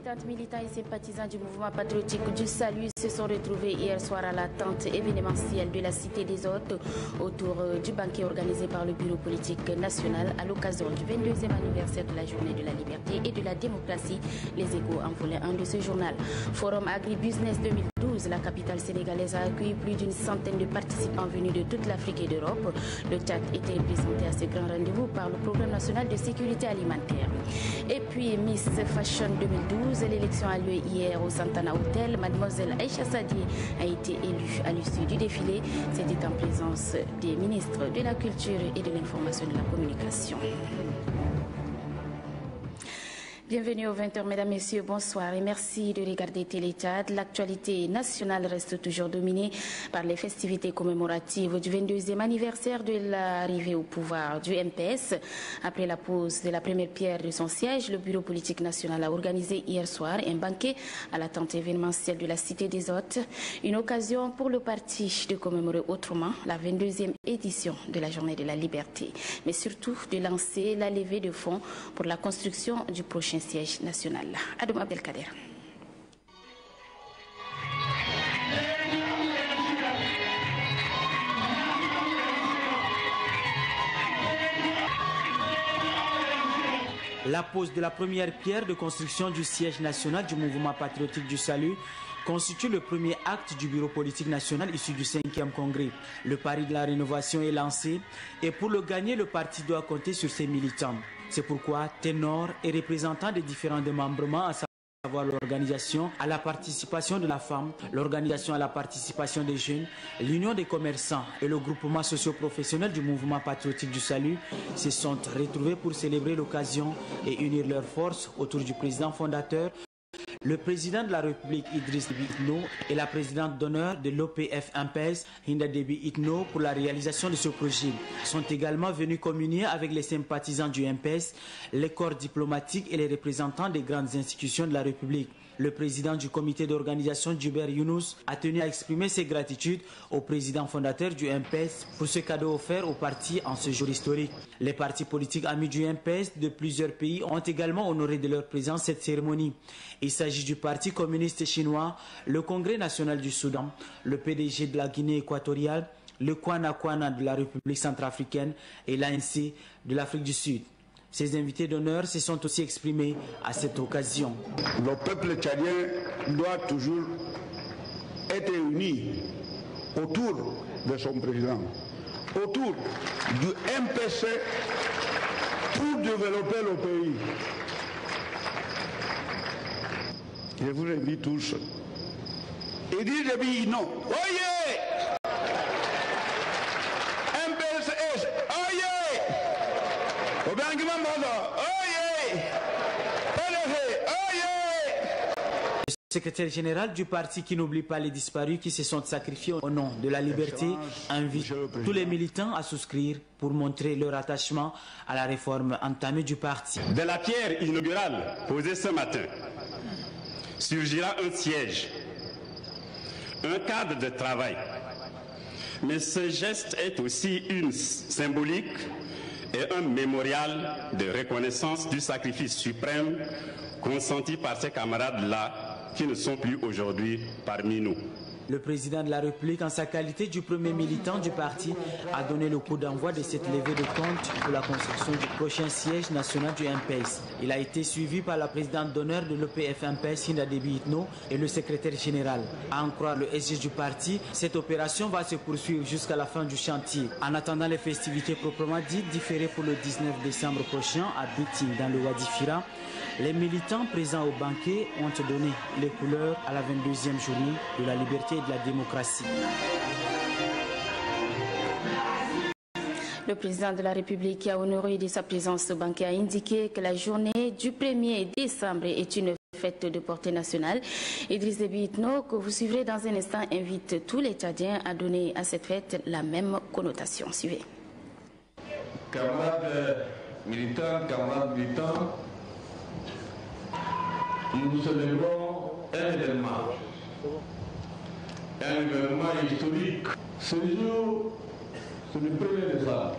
Militants et sympathisants du mouvement patriotique du Salut se sont retrouvés hier soir à la tente événementielle de la Cité des Hôtes autour du banquet organisé par le Bureau politique national à l'occasion du 22e anniversaire de la Journée de la liberté et de la démocratie. Les Échos en volet 1 de ce journal. Forum Agribusiness 2012, la capitale sénégalaise a accueilli plus d'une centaine de participants venus de toute l'Afrique et d'Europe. Le Tchad était représenté à ce grand rendez-vous par le Programme national de sécurité alimentaire. Et puis Miss Fashion 2012, l'élection a lieu hier au Santana Hotel. Mademoiselle Aïcha Sadi a été élue à l'issue du défilé. C'était en présence des ministres de la Culture et de l'Information et de la Communication. Bienvenue aux 20h, mesdames, messieurs, bonsoir et merci de regarder Télé-Tchad. L'actualité nationale reste toujours dominée par les festivités commémoratives du 22e anniversaire de l'arrivée au pouvoir du MPS. Après la pose de la première pierre de son siège, le Bureau politique national a organisé hier soir un banquet à la tente événementielle de la Cité des Hôtes. Une occasion pour le parti de commémorer autrement la 22e édition de la Journée de la liberté, mais surtout de lancer la levée de fonds pour la construction du prochain siège national. Adam Abdelkader. La pose de la première pierre de construction du siège national du mouvement patriotique du Salut constitue le premier acte du bureau politique national issu du 5e congrès. Le pari de la rénovation est lancé et pour le gagner, le parti doit compter sur ses militants. C'est pourquoi ténors et représentants des différents démembrements, à savoir l'organisation à la participation de la femme, l'organisation à la participation des jeunes, l'union des commerçants et le groupement socio-professionnel du mouvement patriotique du Salut se sont retrouvés pour célébrer l'occasion et unir leurs forces autour du président fondateur, le président de la République Idriss Déby Itno et la présidente d'honneur de l'OPF-MPS Hinda Déby Itno pour la réalisation de ce projet. Sont également venus communier avec les sympathisants du MPS, les corps diplomatiques et les représentants des grandes institutions de la République. Le président du comité d'organisation, Djuber Younous, a tenu à exprimer ses gratitudes au président fondateur du MPS pour ce cadeau offert au parti en ce jour historique. Les partis politiques amis du MPS de plusieurs pays ont également honoré de leur présence cette cérémonie. Il s'agit du Parti communiste chinois, le Congrès national du Soudan, le PDG de la Guinée équatoriale, le Kwana Kwana de la République centrafricaine et l'ANC de l'Afrique du Sud. Ces invités d'honneur se sont aussi exprimés à cette occasion. Le peuple tchadien doit toujours être uni autour de son président, autour du MPC pour développer le pays. Je vous invite tous. Idriss Déby Itno, oyez! MPS, oyez! Le secrétaire général du parti qui n'oublie pas les disparus qui se sont sacrifiés au nom de la liberté invite tous les militants à souscrire pour montrer leur attachement à la réforme entamée du parti. De la pierre inaugurale posée ce matin surgira un siège, un cadre de travail. Mais ce geste est aussi une symbolique et un mémorial de reconnaissance du sacrifice suprême consenti par ces camarades-là qui ne sont plus aujourd'hui parmi nous. Le président de la République, en sa qualité du premier militant du parti, a donné le coup d'envoi de cette levée de compte pour la construction du prochain siège national du MPS. Il a été suivi par la présidente d'honneur de l'OPF-MPS, Hinda Déby Itno, et le secrétaire général. À en croire le SG du parti, cette opération va se poursuivre jusqu'à la fin du chantier. En attendant les festivités proprement dites, différées pour le 19 décembre prochain à Biti, dans le Wadi Fira, les militants présents au banquet ont donné les couleurs à la 22e journée de la liberté et de la démocratie. Le président de la République qui a honoré de sa présence au banquet a indiqué que la journée du 1er décembre est une fête de portée nationale. Idriss Déby Itno, que vous suivrez dans un instant, invite tous les Tchadiens à donner à cette fête la même connotation. Suivez. Camarades militants, nous célébrons un événement historique. Ce jour, c'est le 1er décembre.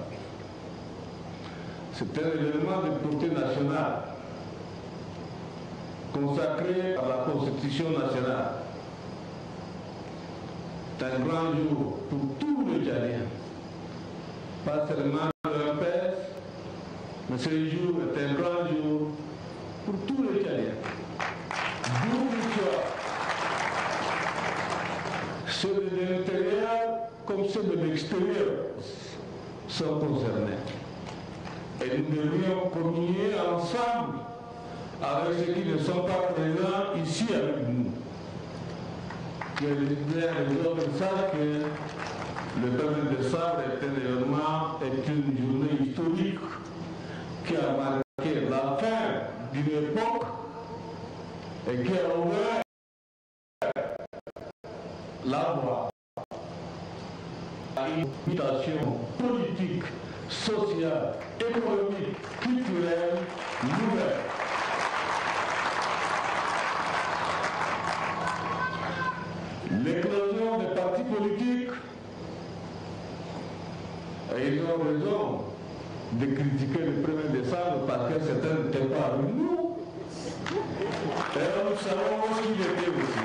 C'est un événement de portée nationale. consacré par la Constitution nationale. C'est un grand jour pour tous les Tchadiens, pas seulement le MPS, mais ce jour est un grand jour pour tous les Tchadiens. D'où qu'ils soient, ceux de l'intérieur comme ceux de l'extérieur sont concernés. Et nous devrions communier ensemble avec ceux qui ne sont pas présents ici avec nous. Que les autres sachent que le 1er décembre est un événement, est une journée historique qui a marqué la fin d'une époque et qui a ouvert la voie à une mutation politique, sociale, économique, culturelle nouvelle. L'éclosion des partis politiques, et ils ont raison de critiquer le 1er décembre parce que certains n'étaient pas avec nous. Et nous savons où il était aussi.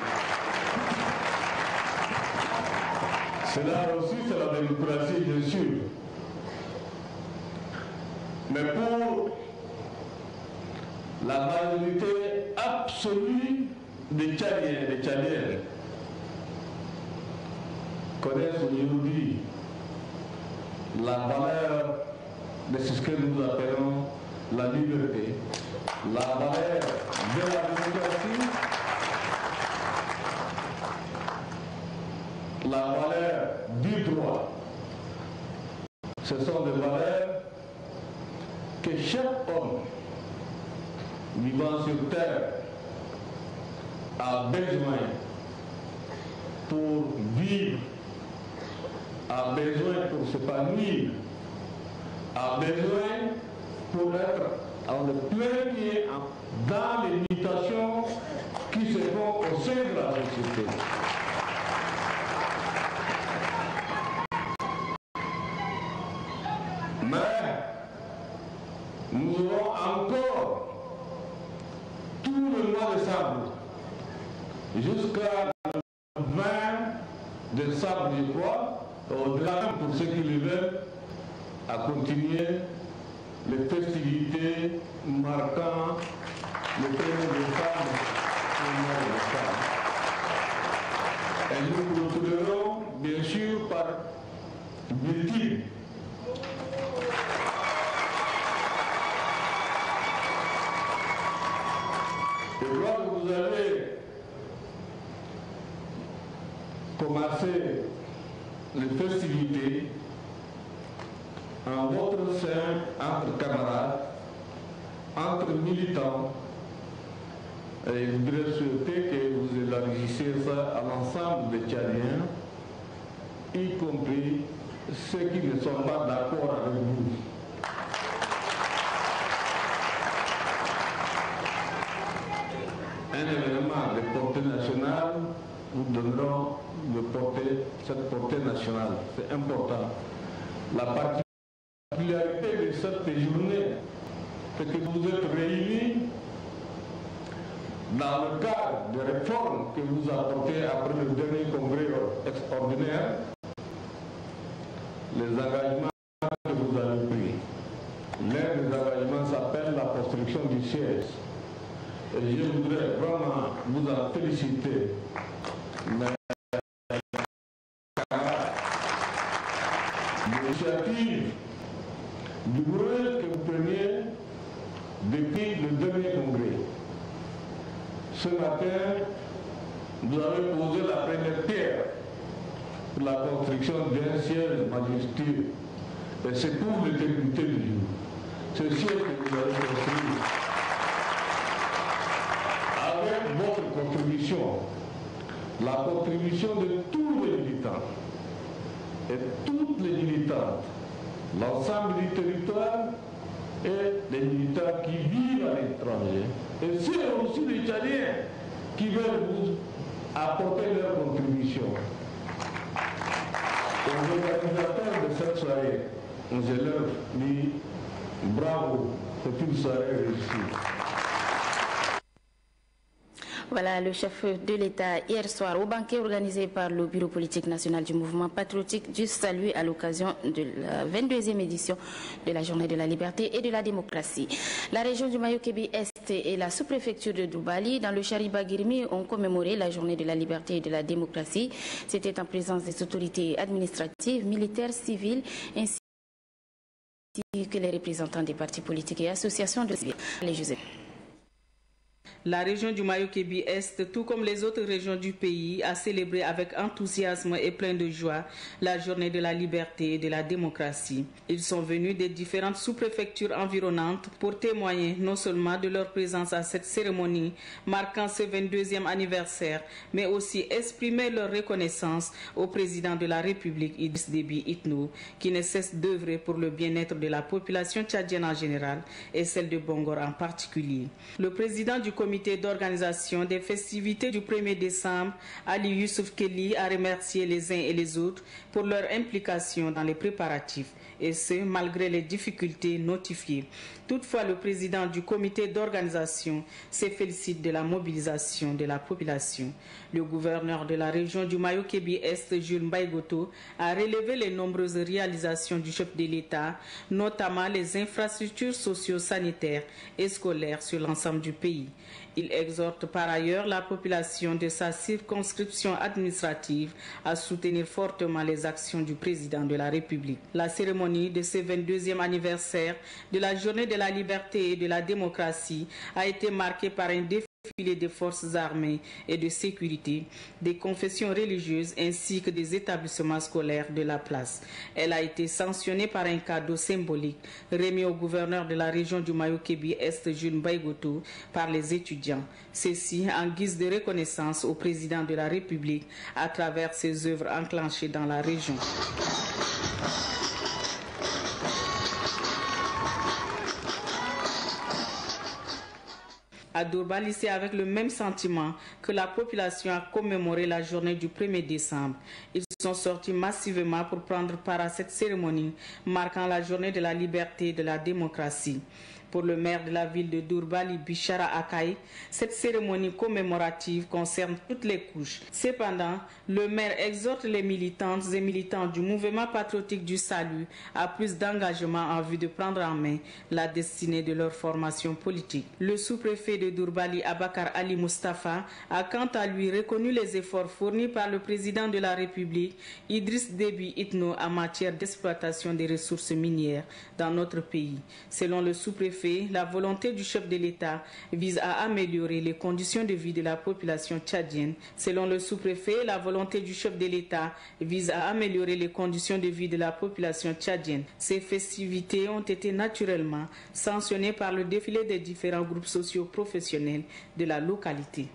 Cela aussi, c'est la démocratie, bien sûr. Mais pour la majorité absolue des Tchadiens et des Tchadiennes, connaissent aujourd'hui la valeur de ce que nous appelons la liberté, la valeur de la démocratie, la valeur du droit. Ce sont des valeurs que chaque homme vivant sur terre a besoin pour vivre, a besoin pour s'épanouir, a besoin pour être en le plein pied dans les mutations qui se font au sein de la société. Mais nous aurons encore tout le mois de décembre jusqu'à le 20 décembre, je crois, au-delà pour ceux qui le veulent, à continuer les festivités marquant le 1er décembre et le mois de décembre. Et nous retrouverons bien sûr par multiples. Je crois que vous avez commencé les festivités en votre sein, entre camarades, entre militants. Et je voudrais souhaiter que vous élargissiez ça à l'ensemble des Tchadiens, y compris ceux qui ne sont pas d'accord avec vous. Un événement de portée nationale, nous donnerons cette portée nationale. C'est important. La particularité de cette journée, c'est que vous êtes réunis dans le cadre des réformes que vous apportez après le dernier congrès extraordinaire, les engagements que vous avez pris. L'un des engagements s'appelle la construction du siège. Et je voudrais vraiment vous en féliciter. L'initiative du courage que vous preniez depuis le dernier congrès. Ce matin, vous avez posé la première pierre pour la construction d'un siège majestueux. Et c'est pour l'éternité du jour. Ce siège que vous avez construit avec votre contribution, la contribution de tous les militants et toutes les militantes, l'ensemble du territoire et les militants qui vivent à l'étranger, et c'est aussi les Tchadiens qui veulent vous apporter leur contribution. Aux organisateurs de cette soirée, je leur dis bravo, c'est une soirée réussie. Voilà le chef de l'État hier soir au banquet organisé par le Bureau politique national du mouvement patriotique du salut à l'occasion de la 22e édition de la Journée de la liberté et de la démocratie. La région du Mayo-Kébi-Est et la sous-préfecture de Doubali dans le Chariba-Guirmi ont commémoré la Journée de la liberté et de la démocratie. C'était en présence des autorités administratives, militaires, civiles ainsi que les représentants des partis politiques et associations de civils. Allez, Joseph. La région du Mayo-Kébi-Est, tout comme les autres régions du pays, a célébré avec enthousiasme et plein de joie la journée de la liberté et de la démocratie. Ils sont venus des différentes sous-préfectures environnantes pour témoigner non seulement de leur présence à cette cérémonie marquant ce 22e anniversaire, mais aussi exprimer leur reconnaissance au président de la République, Idriss Déby Itno, qui ne cesse d'œuvrer pour le bien-être de la population tchadienne en général et celle de Bongor en particulier. Le président du comité d'organisation des festivités du 1er décembre, Ali Youssouf Kelly, a remercié les uns et les autres pour leur implication dans les préparatifs, et ce, malgré les difficultés notifiées. Toutefois, le président du comité d'organisation se félicite de la mobilisation de la population. Le gouverneur de la région du Mayo-Kébi-Est, Jules Mbaïgoto, a relevé les nombreuses réalisations du chef de l'État, notamment les infrastructures socio-sanitaires et scolaires sur l'ensemble du pays. Il exhorte par ailleurs la population de sa circonscription administrative à soutenir fortement les actions du président de la République. La cérémonie de ce 22e anniversaire de la Journée de la liberté et de la démocratie a été marquée par un défilé des forces armées et de sécurité, des confessions religieuses ainsi que des établissements scolaires de la place. Elle a été sanctionnée par un cadeau symbolique remis au gouverneur de la région du Mayo-Kébi-Est, Jules Mbaïgoto, par les étudiants. Ceci en guise de reconnaissance au président de la République à travers ses œuvres enclenchées dans la région. À Doubali, c'est avec le même sentiment que la population a commémoré la journée du 1er décembre. Ils sont sortis massivement pour prendre part à cette cérémonie marquant la journée de la liberté et de la démocratie. Pour le maire de la ville de Doubali, Bichara Akaï, cette cérémonie commémorative concerne toutes les couches. Cependant, le maire exhorte les militantes et militants du mouvement patriotique du salut à plus d'engagement en vue de prendre en main la destinée de leur formation politique. Le sous-préfet de Doubali, Abakar Ali Mustafa, a quant à lui reconnu les efforts fournis par le président de la République, Idriss Déby Itno, en matière d'exploitation des ressources minières dans notre pays. Selon le sous-préfet, la volonté du chef de l'État vise à améliorer les conditions de vie de la population tchadienne. Selon le sous-préfet, la volonté du chef de l'État vise à améliorer les conditions de vie de la population tchadienne. Ces festivités ont été naturellement sanctionnées par le défilé des différents groupes sociaux professionnels de la localité.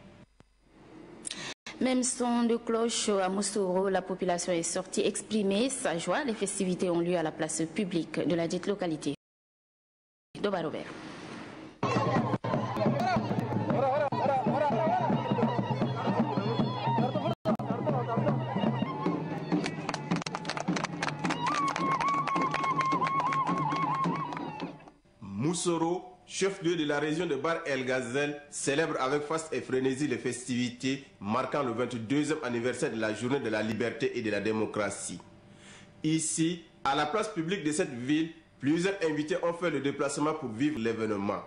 Même son de cloche à Moussoro, la population est sortie exprimer sa joie. Les festivités ont lieu à la place publique de la dite localité. Doba Robert. Moussoro, chef-lieu de la région de Bar El Ghazel, célèbre avec faste et frénésie les festivités marquant le 22e anniversaire de la Journée de la liberté et de la démocratie. Ici, à la place publique de cette ville, plusieurs invités ont fait le déplacement pour vivre l'événement.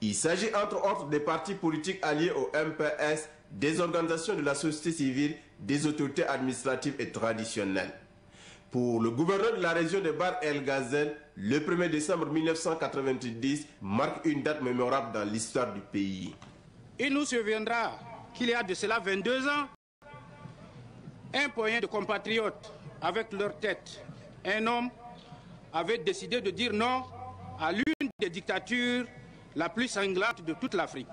Il s'agit entre autres des partis politiques alliés au MPS, des organisations de la société civile, des autorités administratives et traditionnelles. Pour le gouverneur de la région de Bar El Ghazel, le 1er décembre 1990 marque une date mémorable dans l'histoire du pays. Il nous souviendra qu'il y a de cela 22 ans, un poignet de compatriotes avec leur tête, un homme avait décidé de dire non à l'une des dictatures la plus sanglante de toute l'Afrique.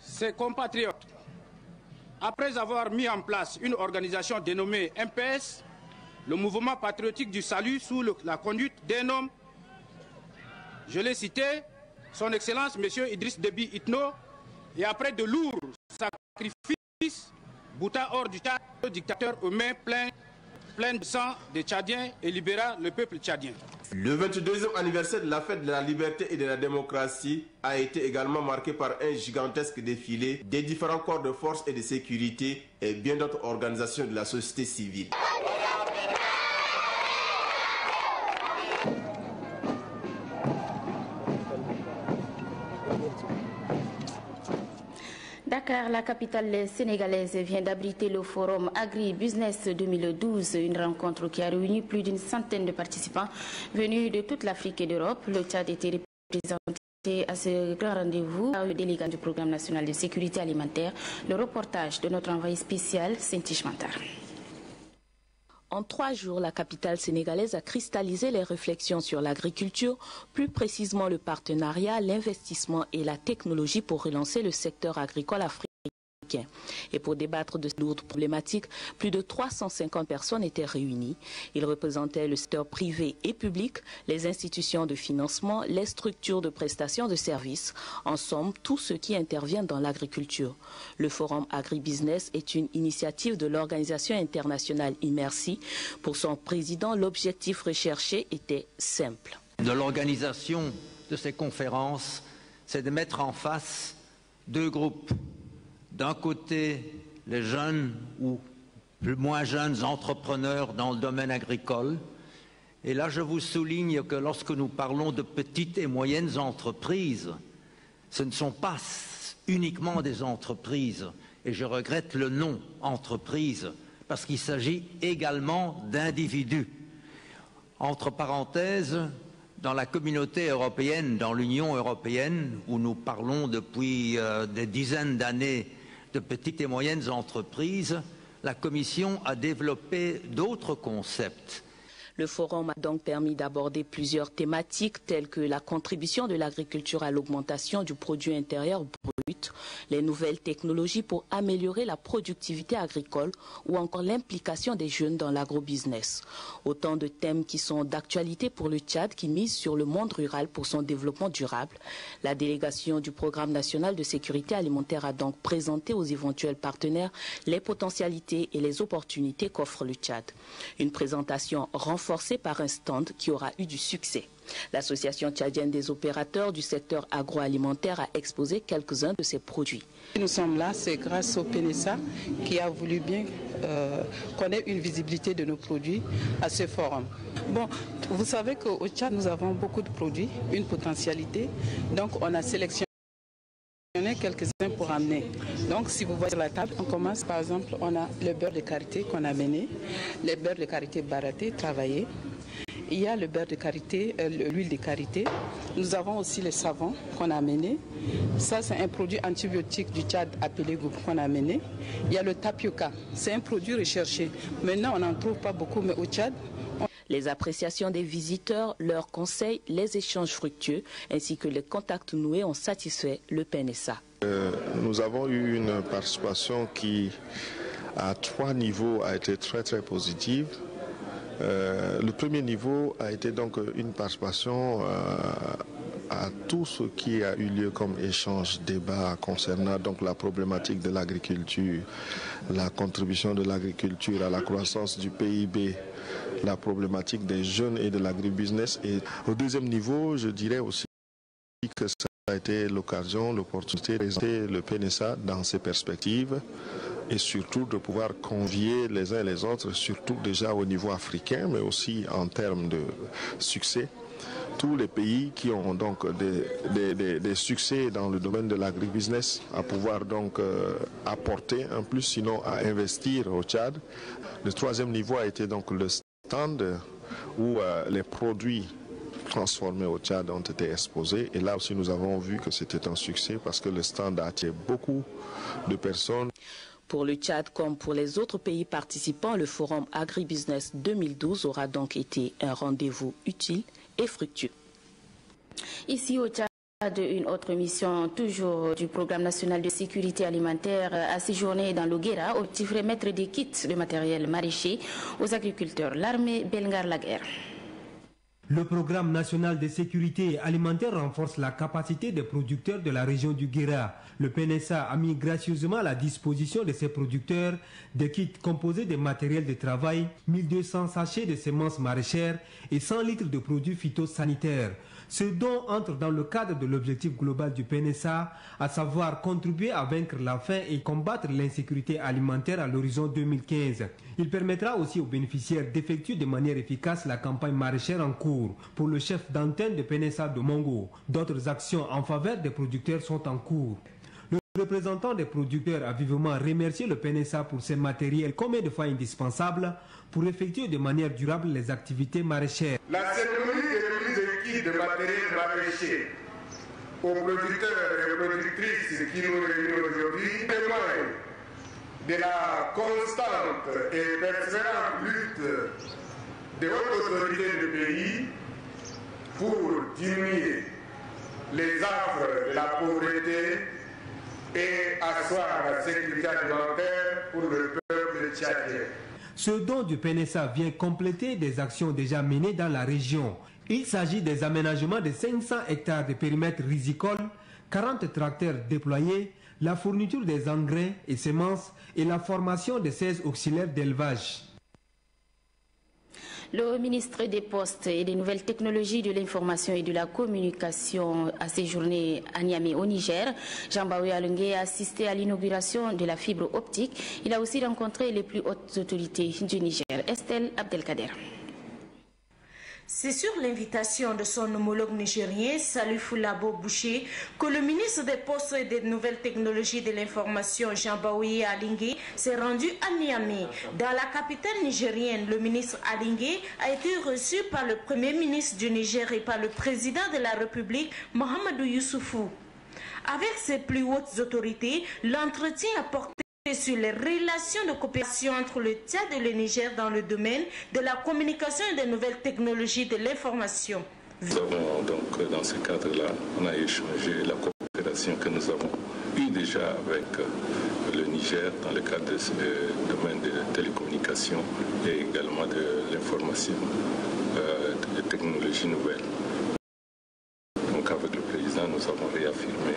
Ses compatriotes, après avoir mis en place une organisation dénommée MPS, le mouvement patriotique du salut sous la conduite d'un homme, je l'ai cité, son Excellence M. Idriss Déby Itno, et après de lourds sacrifices, bouta hors du tas le dictateur aux mains pleines de sang des Tchadiens et libéra le peuple tchadien. Le 22e anniversaire de la fête de la liberté et de la démocratie a été également marqué par un gigantesque défilé des différents corps de force et de sécurité et bien d'autres organisations de la société civile. Dakar, la capitale sénégalaise, vient d'abriter le forum Agri-Business 2012, une rencontre qui a réuni plus d'une centaine de participants venus de toute l'Afrique et d'Europe. Le Tchad était représenté à ce grand rendez-vous par le délégat du Programme national de sécurité alimentaire. Le reportage de notre envoyé spécial, Saint-Tiche Mantar. En 3 jours, la capitale sénégalaise a cristallisé les réflexions sur l'agriculture, plus précisément le partenariat, l'investissement et la technologie pour relancer le secteur agricole africain. Et pour débattre de lourdes problématiques, plus de 350 personnes étaient réunies. Ils représentaient le secteur privé et public, les institutions de financement, les structures de prestation de services, en somme, tout ce qui intervient dans l'agriculture. Le forum Agribusiness est une initiative de l'organisation internationale IMERCI. Pour son président, l'objectif recherché était simple. De l'organisation de ces conférences, c'est de mettre en face 2 groupes. D'un côté, les jeunes ou plus moins jeunes entrepreneurs dans le domaine agricole. Et là, je vous souligne que lorsque nous parlons de petites et moyennes entreprises, ce ne sont pas uniquement des entreprises. Et je regrette le nom entreprise, parce qu'il s'agit également d'individus. Entre parenthèses, dans la communauté européenne, dans l'Union européenne, où nous parlons depuis des dizaines d'années de petites et moyennes entreprises, la Commission a développé d'autres concepts. Le forum a donc permis d'aborder plusieurs thématiques telles que la contribution de l'agriculture à l'augmentation du produit intérieur brut, les nouvelles technologies pour améliorer la productivité agricole ou encore l'implication des jeunes dans l'agrobusiness. Autant de thèmes qui sont d'actualité pour le Tchad qui mise sur le monde rural pour son développement durable. La délégation du Programme national de sécurité alimentaire a donc présenté aux éventuels partenaires les potentialités et les opportunités qu'offre le Tchad. Une présentation renforcée par un stand qui aura eu du succès. L'Association tchadienne des opérateurs du secteur agroalimentaire a exposé quelques-uns de ses produits. Nous sommes là, c'est grâce au PNSA qui a voulu bien qu'on ait une visibilité de nos produits à ce forum. Bon, vous savez qu'au Tchad, nous avons beaucoup de produits, une potentialité. Donc, on a sélectionné quelques-uns pour amener. Donc, si vous voyez sur la table, on commence par exemple, on a le beurre de karité qu'on a amené, le beurre de karité baraté, travaillé. Il y a le beurre de karité, l'huile de karité. Nous avons aussi le savon qu'on a amené. Ça, c'est un produit antibiotique du Tchad appelé goub qu'on a amené. Il y a le tapioca. C'est un produit recherché. Maintenant, on n'en trouve pas beaucoup, mais au Tchad, les appréciations des visiteurs, leurs conseils, les échanges fructueux ainsi que les contacts noués ont satisfait le PNSA. Nous avons eu une participation qui, à 3 niveaux, a été très positive. Le premier niveau a été donc une participation à tout ce qui a eu lieu comme échange, débat concernant donc la problématique de l'agriculture, la contribution de l'agriculture à la croissance du PIB, la problématique des jeunes et de l'agribusiness. Et au deuxième niveau, je dirais aussi que ça a été l'occasion, l'opportunité de présenter le PNSA dans ses perspectives et surtout de pouvoir convier les uns et les autres, surtout déjà au niveau africain, mais aussi en termes de succès, tous les pays qui ont donc des succès dans le domaine de l'agribusiness à pouvoir donc apporter un plus, sinon à investir au Tchad. Le troisième niveau a été donc le stand où les produits transformés au Tchad ont été exposés. Et là aussi, nous avons vu que c'était un succès parce que le stand a attiré beaucoup de personnes. Pour le Tchad comme pour les autres pays participants, le forum Agribusiness 2012 aura donc été un rendez-vous utile et fructueux. Ici au Tchad, une autre mission toujours du Programme national de sécurité alimentaire a séjourné dans l'Oguera au petit remettre des kits de matériel maraîcher aux agriculteurs. L'armée Belgar la guerre. Le programme national de sécurité alimentaire renforce la capacité des producteurs de la région du Guéra. Le PNSA a mis gracieusement à la disposition de ses producteurs des kits composés de matériel de travail, 1200 sachets de semences maraîchères et 100 litres de produits phytosanitaires. Ce don entre dans le cadre de l'objectif global du PNSA, à savoir contribuer à vaincre la faim et combattre l'insécurité alimentaire à l'horizon 2015. Il permettra aussi aux bénéficiaires d'effectuer de manière efficace la campagne maraîchère en cours. Pour le chef d'antenne de PNSA de Mongo, d'autres actions en faveur des producteurs sont en cours. Le représentant des producteurs a vivement remercié le PNSA pour ces matériels combien de fois indispensables pour effectuer de manière durable les activités maraîchères. La cérémonie de remise de kits de matériel maraîcher aux producteurs et productrices qui nous réunissent aujourd'hui témoigne de la constante et persévérante lutte des hautes autorités du pays pour diminuer les affres de la pauvreté et asseoir la sécurité alimentaire pour le peuple tchadien. Ce don du PNSA vient compléter des actions déjà menées dans la région. Il s'agit des aménagements de 500 hectares de périmètre risicole, 40 tracteurs déployés, la fourniture des engrais et semences et la formation de 16 auxiliaires d'élevage. Le ministre des Postes et des Nouvelles Technologies de l'Information et de la Communication a séjourné à Niamey au Niger. Jean-Baoui Alungue a assisté à l'inauguration de la fibre optique. Il a aussi rencontré les plus hautes autorités du Niger. Estelle Abdelkader. C'est sur l'invitation de son homologue nigérien, Salifou Labo Boucher, que le ministre des Postes et des Nouvelles Technologies de l'Information, Jean-Baoui Alungue, s'est rendu à Niamey. Dans la capitale nigérienne, le ministre Alungue a été reçu par le Premier ministre du Niger et par le président de la République, Mahamadou Youssoufou. Avec ses plus hautes autorités, l'entretien a porté sur les relations de coopération entre le Tchad et le Niger dans le domaine de la communication et des nouvelles technologies de l'information. Nous avons donc, dans ce cadre-là, on a échangé la coopération que nous avons eue déjà avec le Niger dans le cadre de ce domaine de télécommunications et également de l'information, des technologies nouvelles. Donc avec le président, nous avons réaffirmé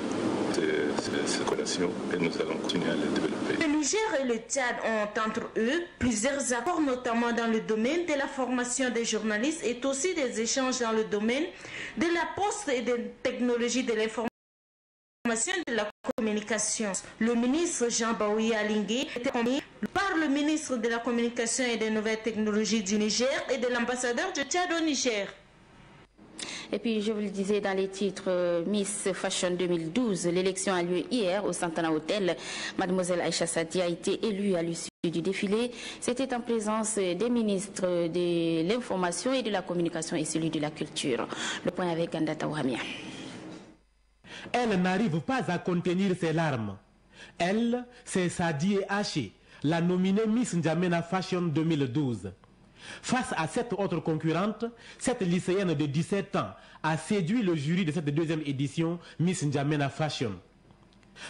cette relation et nous allons continuer à les développer. Le Niger et le Tchad ont entre eux plusieurs accords, notamment dans le domaine de la formation des journalistes et aussi des échanges dans le domaine de la poste et des technologies de l'information et de la communication. Le ministre Jean-Baoui Alungue était accompagné par le ministre de la Communication et des Nouvelles Technologies du Niger et de l'ambassadeur du Tchad au Niger. Et puis, je vous le disais dans les titres, Miss Fashion 2012, l'élection a lieu hier au Santana Hotel. Mademoiselle Aïcha Sadi a été élue à l'issue du défilé. C'était en présence des ministres de l'Information et de la Communication et celui de la Culture. Le point avec Gandata Ouhamia. Elle n'arrive pas à contenir ses larmes. Elle, c'est Sadi Haché, la nominée Miss N'Djamena Fashion 2012. Face à cette autre concurrente, cette lycéenne de 17 ans a séduit le jury de cette deuxième édition Miss N'Djamena Fashion.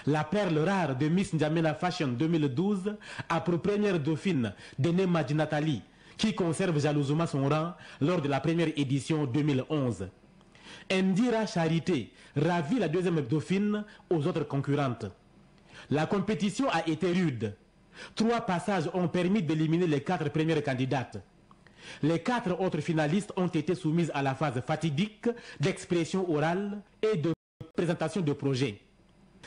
La perle rare de Miss N'Djamena Fashion 2012 a pour première dauphine Déné Madji Nathalie, qui conserve jalousement son rang lors de la première édition 2011. Indira Charité ravit la deuxième dauphine aux autres concurrentes. La compétition a été rude. 3 passages ont permis d'éliminer les 4 premières candidates. Les 4 autres finalistes ont été soumises à la phase fatidique d'expression orale et de présentation de projet.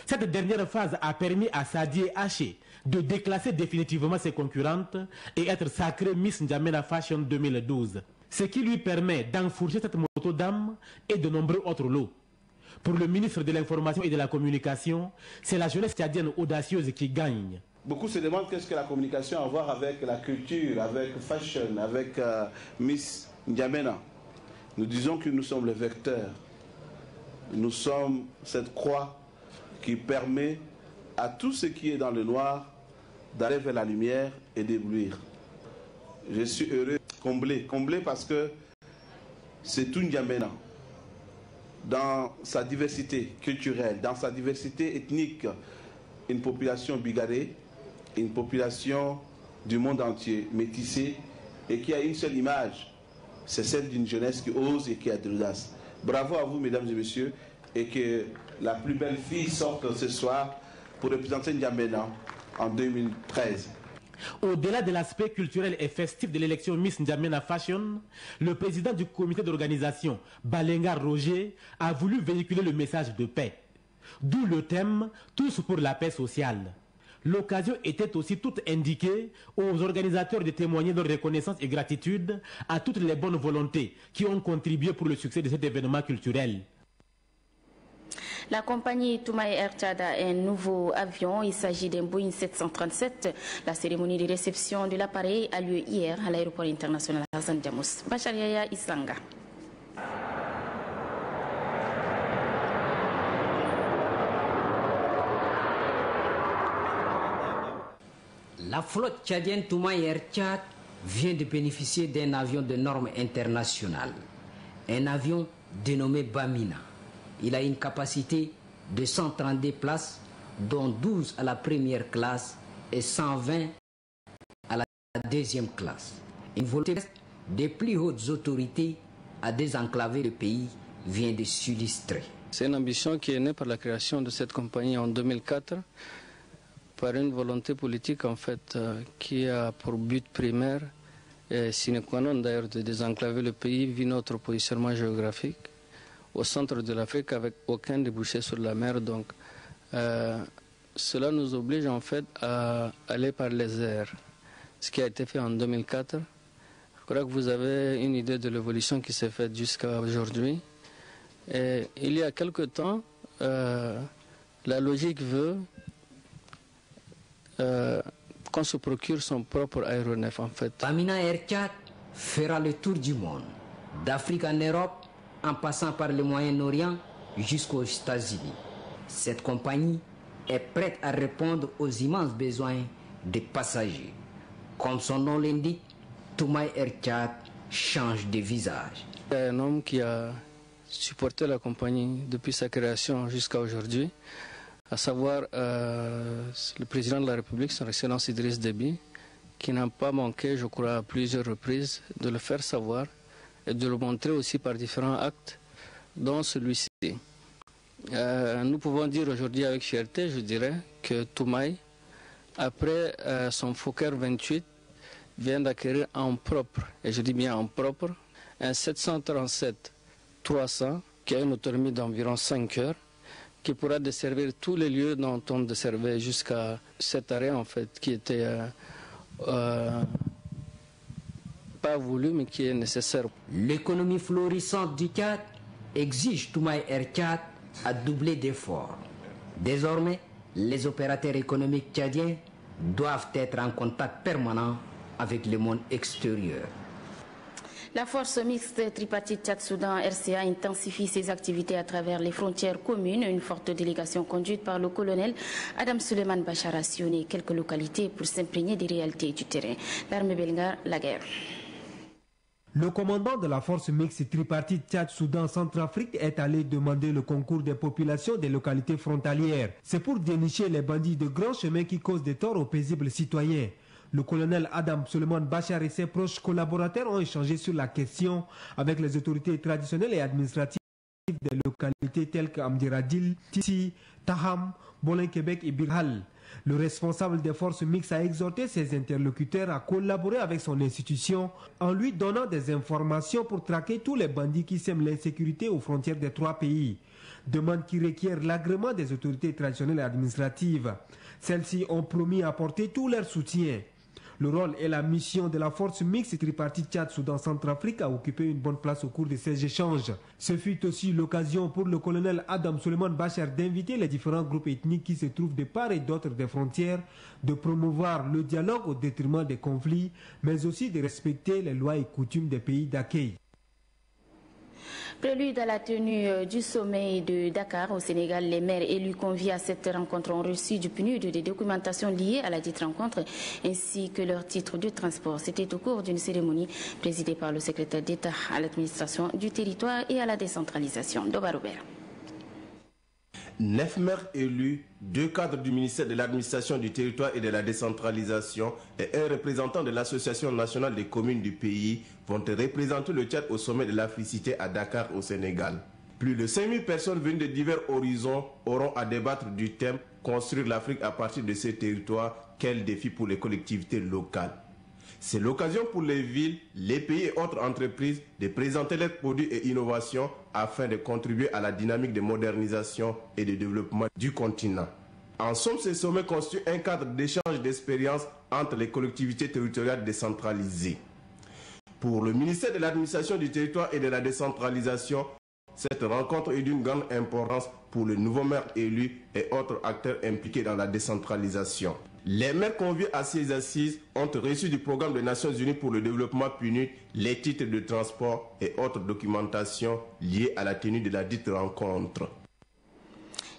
Cette dernière phase a permis à Sadi Haché de déclasser définitivement ses concurrentes et être sacrée Miss N'Djamena Fashion 2012. Ce qui lui permet d'enfourcher cette moto d'âme et de nombreux autres lots. Pour le ministre de l'Information et de la Communication, c'est la jeunesse tchadienne audacieuse qui gagne. Beaucoup se demandent qu'est-ce que la communication a à voir avec la culture, avec fashion, avec Miss N'Djamena. Nous disons que nous sommes le vecteur. Nous sommes cette croix qui permet à tout ce qui est dans le noir d'aller vers la lumière et d'éblouir. Je suis heureux, comblé parce que c'est tout N'Djamena. Dans sa diversité culturelle, dans sa diversité ethnique, une population bigarrée, une population du monde entier, métissée, et qui a une seule image, c'est celle d'une jeunesse qui ose et qui a de l'audace. Bravo à vous, mesdames et messieurs, et que la plus belle fille sorte ce soir pour représenter N'Djamena en 2013. Au-delà de l'aspect culturel et festif de l'élection Miss N'Djamena Fashion, le président du comité d'organisation, Balenga Roger, a voulu véhiculer le message de paix. D'où le thème « Tous pour la paix sociale ». L'occasion était aussi toute indiquée aux organisateurs de témoigner leur reconnaissance et gratitude à toutes les bonnes volontés qui ont contribué pour le succès de cet événement culturel. La compagnie Toumaï Air Tchad a un nouveau avion. Il s'agit d'un Boeing 737. La cérémonie de réception de l'appareil a lieu hier à l'aéroport international Hassan Diamos. Bachariaya Isanga. La flotte tchadienne Toumaï Air Tchad vient de bénéficier d'un avion de normes internationales. Un avion dénommé Bamina. Il a une capacité de 132 places, dont 12 à la première classe et 120 à la deuxième classe. Une volonté des plus hautes autorités à désenclaver le pays vient de s'illustrer. C'est une ambition qui est née par la création de cette compagnie en 2004, par une volonté politique en fait qui a pour but primaire, et sine qua non d'ailleurs, de désenclaver le pays vu notre positionnement géographique au centre de l'Afrique avec aucun débouché sur la mer. Donc cela nous oblige en fait à aller par les airs, ce qui a été fait en 2004. Je crois que vous avez une idée de l'évolution qui s'est faite jusqu'à aujourd'hui. Et il y a quelque temps, la logique veut qu'on se procure son propre aéronef en fait. Bamina Air Tchad fera le tour du monde, d'Afrique en Europe, en passant par le Moyen-Orient jusqu'aux États-Unis. Cette compagnie est prête à répondre aux immenses besoins des passagers. Comme son nom l'indique, Toumaï Air Tchad change de visage. Il y a un homme qui a supporté la compagnie depuis sa création jusqu'à aujourd'hui, à savoir le président de la République, son Excellence Idriss Déby, qui n'a pas manqué, je crois, à plusieurs reprises de le faire savoir et de le montrer aussi par différents actes, dont celui-ci. Nous pouvons dire aujourd'hui avec fierté, je dirais, que Toumaï, après son Fokker 28, vient d'acquérir en propre, et je dis bien en propre, un 737-300 qui a une autonomie d'environ 5 heures, qui pourra desservir tous les lieux dont on desservait jusqu'à cet arrêt en fait, qui était pas voulu mais qui est nécessaire. L'économie florissante du Tchad exige Toumaï Air Tchad à doubler d'efforts. Désormais, les opérateurs économiques tchadiens doivent être en contact permanent avec le monde extérieur. La force mixte tripartite Tchad-Soudan RCA intensifie ses activités à travers les frontières communes. Une forte délégation conduite par le colonel Adam Suleiman Bachar a sillonné quelques localités pour s'imprégner des réalités du terrain. L'armée belga, la guerre. Le commandant de la force mixte tripartite Tchad-Soudan-Centrafrique est allé demander le concours des populations des localités frontalières. C'est pour dénicher les bandits de grands chemins qui causent des torts aux paisibles citoyens. Le colonel Adam Suleiman Bachar et ses proches collaborateurs ont échangé sur la question avec les autorités traditionnelles et administratives des localités telles qu'Amdiradil, Tissi, Taham, Bolin-Québec et Birhal. Le responsable des forces mixtes a exhorté ses interlocuteurs à collaborer avec son institution en lui donnant des informations pour traquer tous les bandits qui sèment l'insécurité aux frontières des trois pays. Demande qui requiert l'agrément des autorités traditionnelles et administratives. Celles-ci ont promis apporter tout leur soutien. Le rôle et la mission de la force mixte tripartite Tchad-Soudan-Centrafrique a occupé une bonne place au cours de ces échanges. Ce fut aussi l'occasion pour le colonel Adam Suleiman Bachar d'inviter les différents groupes ethniques qui se trouvent de part et d'autre des frontières de promouvoir le dialogue au détriment des conflits, mais aussi de respecter les lois et coutumes des pays d'accueil. Prélude à la tenue du sommet de Dakar au Sénégal, les maires élus conviés à cette rencontre ont reçu du PNUD des documentations liées à la dite rencontre ainsi que leur titre de transport. C'était au cours d'une cérémonie présidée par le secrétaire d'État à l'administration du territoire et à la décentralisation. Doba Robert. 9 maires élus, 2 cadres du ministère de l'administration du territoire et de la décentralisation et un représentant de l'Association nationale des communes du pays vont représenter le Tchad au sommet de l'Africité à Dakar au Sénégal. Plus de 5000 personnes venues de divers horizons auront à débattre du thème « Construire l'Afrique à partir de ces territoires, quels défis pour les collectivités locales ?» C'est l'occasion pour les villes, les pays et autres entreprises de présenter leurs produits et innovations afin de contribuer à la dynamique de modernisation et de développement du continent. En somme, ce sommet constitue un cadre d'échange d'expériences entre les collectivités territoriales décentralisées. Pour le ministère de l'Administration du territoire et de la décentralisation, cette rencontre est d'une grande importance pour les nouveaux maires élus et autres acteurs impliqués dans la décentralisation. Les maires conviés à ces assises ont reçu du programme des Nations Unies pour le développement PNUD les titres de transport et autres documentations liées à la tenue de la dite rencontre.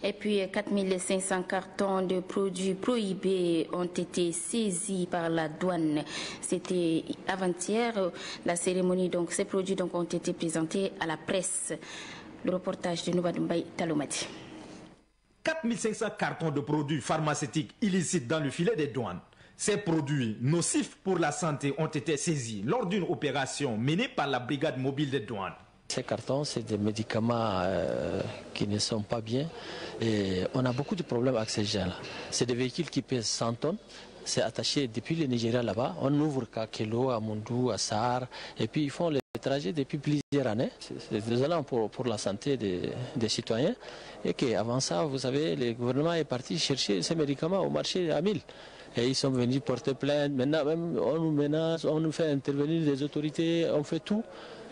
Et puis 4500 cartons de produits prohibés ont été saisis par la douane. C'était avant-hier. La cérémonie, donc ces produits ont été présentés à la presse. Le reportage de Noubadoumbay Talomati. 4500 cartons de produits pharmaceutiques illicites dans le filet des douanes. Ces produits nocifs pour la santé ont été saisis lors d'une opération menée par la brigade mobile des douanes. Ces cartons, c'est des médicaments qui ne sont pas bien et on a beaucoup de problèmes avec ces gens-là. C'est des véhicules qui pèsent 100 tonnes. C'est attaché depuis le Nigeria là-bas. On ouvre qu'à Kelo, à Mondou, à Sahar et puis ils font les trajets depuis plusieurs années. C'est désolant pour la santé des citoyens. Et qu'avant ça, vous savez, le gouvernement est parti chercher ces médicaments au marché à 1000. Et ils sont venus porter plainte. Maintenant, même, on nous menace, on nous fait intervenir des autorités, on fait tout.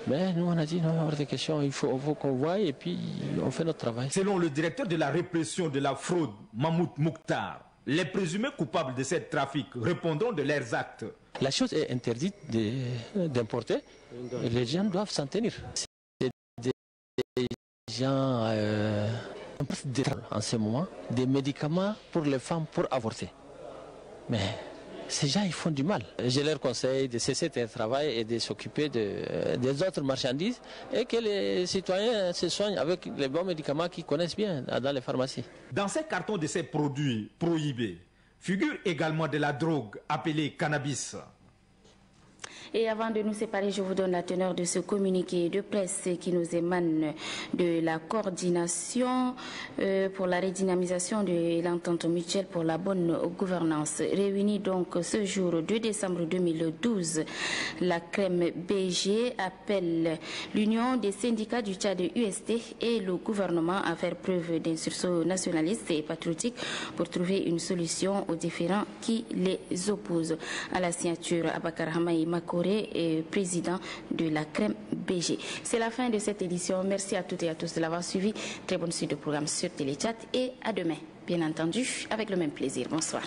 Mais nous, on a dit non, hors de question, il faut qu'on voie et puis on fait notre travail. Selon le directeur de la répression de la fraude, Mahmoud Mouktar, les présumés coupables de ce trafic répondront de leurs actes. La chose est interdite d'importer. Les gens doivent s'en tenir. C'est des gens en ce moment, des médicaments pour les femmes pour avorter. Mais ces gens, ils font du mal. Je leur conseille de cesser de travail et de s'occuper des autres marchandises et que les citoyens se soignent avec les bons médicaments qu'ils connaissent bien dans les pharmacies. Dans ces cartons de ces produits prohibés figure également de la drogue appelée cannabis. Et avant de nous séparer, je vous donne la teneur de ce communiqué de presse qui nous émane de la coordination pour la redynamisation de l'entente mutuelle pour la bonne gouvernance. Réunie donc ce jour 2 décembre 2012, la CREM BG appelle l'Union des syndicats du Tchad UST et le gouvernement à faire preuve d'un sursaut nationaliste et patriotique pour trouver une solution aux différends qui les opposent. À la signature, Abakar Hamaï Mako, et président de la CREM BG. C'est la fin de cette édition. Merci à toutes et à tous de l'avoir suivi. Très bonne suite de programme sur Téléchat et à demain, bien entendu, avec le même plaisir. Bonsoir.